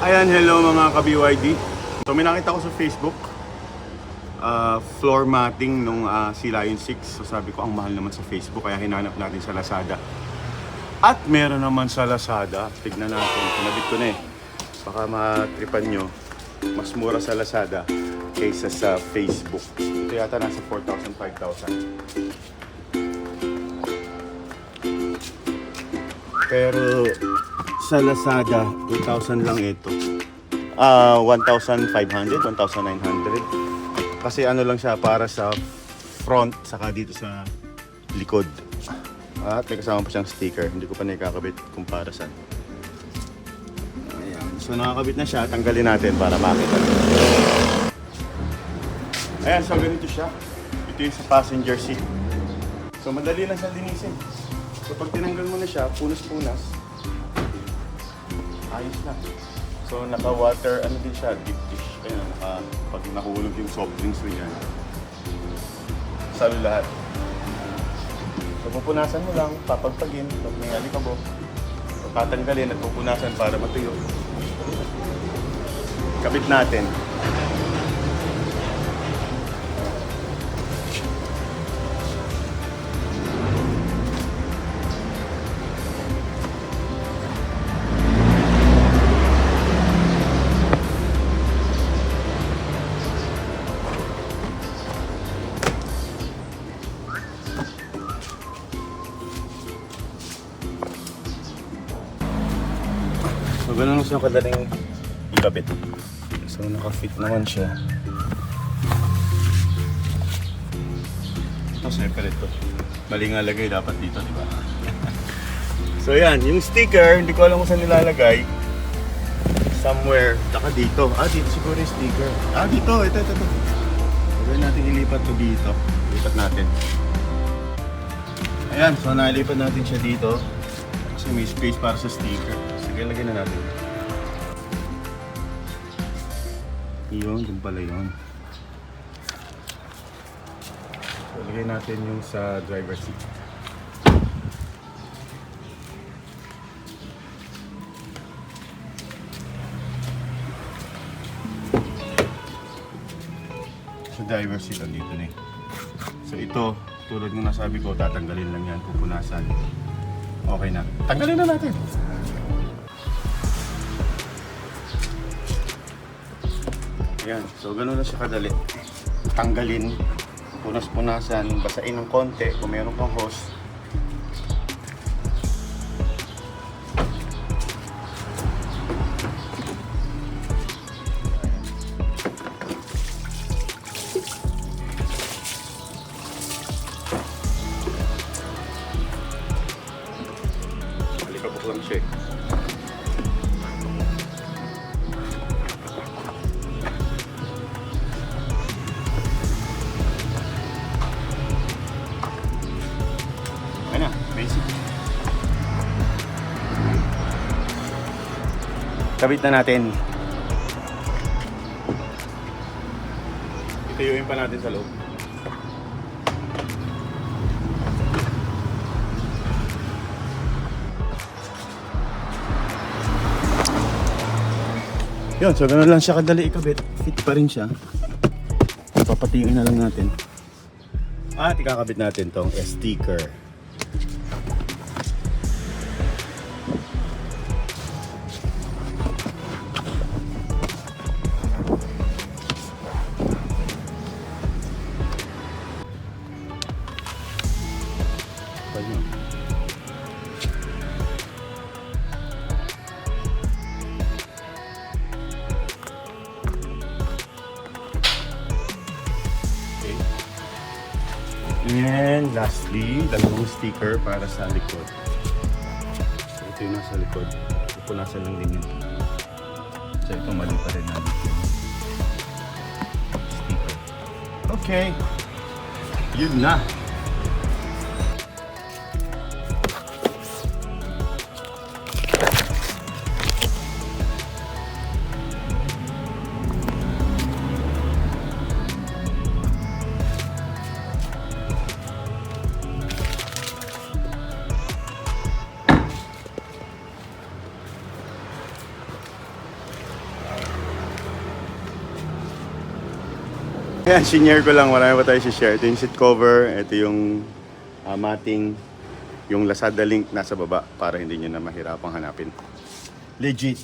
Ayan, hello mga ka-BYD. So may nakita ko sa Facebook, floor matting nung Sea Lion 6. So sabi ko, ang mahal naman sa Facebook, kaya hinanap natin sa Lazada. At meron naman sa Lazada, tignan natin, pinabit ko na eh. Baka matripan nyo, mas mura sa Lazada kaysa sa Facebook. Ito yata nasa 4,000, 5,000. Pero sa Lazada, 2,000 lang ito. 1,500, 1,900. Kasi ano lang siya, para sa front, saka dito sa likod. At may kasama pa siyang sticker. Hindi ko pa nakakabit kung para saan. Ayan. So nakakabit na siya, tanggalin natin para makita. Ayan, so ganito siya. Ito yung sa passenger seat. So madali lang siya linisin. So pag tinanggal mo na siya, punas-punas, ayos na. So naka-water, ano din siya, deep dish. Kaya pag nahulog yung soft drinks mo yan, salo lahat. So pupunasan mo lang, papagpagin, pag may alikabok. So tatanggalin at pupunasan para matuyo. Kabit natin. So ganun lang siya kadaling ikabit. So naka-fit naman siya. Ito separate to. Mali nga lagay dapat dito, di ba? So yan, yung sticker, hindi ko alam kung saan nilalagay. Somewhere, saka dito. Dito siguro yung sticker. Dito, ito. Gawin natin ilipat to dito. Ilipat natin. Ayan, so nailipat natin siya dito. Kasi may space para sa sticker. Sige, lagyan na natin. Yun, dun pala yun. So, lagyan natin yung sa driver seat. Sa driver seat, andito na eh. So ito, tulad ng nasabi ko, tatanggalin lang yan, pupunasan. Okay na. Tanggalin na natin. Ayan, so gano'n na siya kadali. Tanggalin, punas-punasan, basain ng konti kung mayroon kang hose. Alikabok lang siya eh. Basic. Kabit na natin. Ituyuin pa natin sa loob. Yun, so gano'n lang siya kadali ikabit. Fit pa rin siya. Papatingin na lang natin. At ikakabit natin tong sticker. And lastly, dalawang sticker para sa likod. So ito yung nasa likod. Pupunasan lang din yun. So ito mali pa rin natin yung sticker. Okay. Yun na. Ayan, sinare ko lang. Marami pa tayo si-share. Ito yung seat cover. Ito yung matting. Yung Lazada link nasa baba para hindi nyo na mahirapang hanapin. Legit.